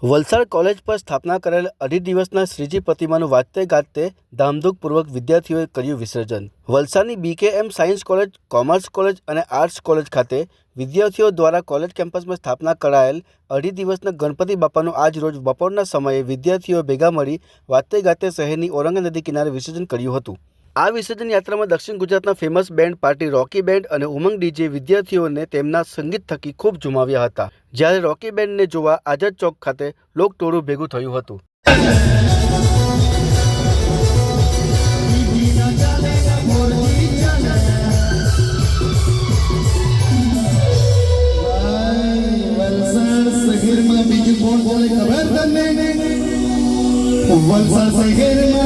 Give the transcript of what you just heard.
Valsad college પર સ્થાપના કરેલ 2.5 દિવસના શ્રીજી પ્રતિમાનું વાજતે ગાજતે ધામધૂમપૂર્વક વિદ્યાર્થીઓએ કર્યું વિસર્જન। વલસાડની BKM science college, commerce college અને આર્ટ્સ કોલેજ ખાતે વિદ્યાર્થીઓ દ્વારા કોલેજ કેમ્પસમાં સ્થાપના કરાયેલ 2.5 દિવસના ગણપતિ બાપાનું આજ રોજ બપોરના સમયે વિદ્યાર્થીઓ ભેગા મળી વાજતે ગાજતે શહેરની ઔરંગા નદી કિનારે વિસર્જન કર્યું હતું। આ વિસર્જન યાત્રામાં દક્ષિણ ગુજરાતના ફેમસ બેન્ડ પાર્ટી રોકી બેન્ડ અને ઉમંગ ડીજે વિદ્યાર્થીઓને તેમના સંગીત થકી ખૂબ ઝુમાવ્યા હતા। જ્યારે રોકી બેન્ડને જોવા આઝાદ ચોક ખાતે લોકટોળું ભેગું થયું હતું। વલસાડ શહેરમાં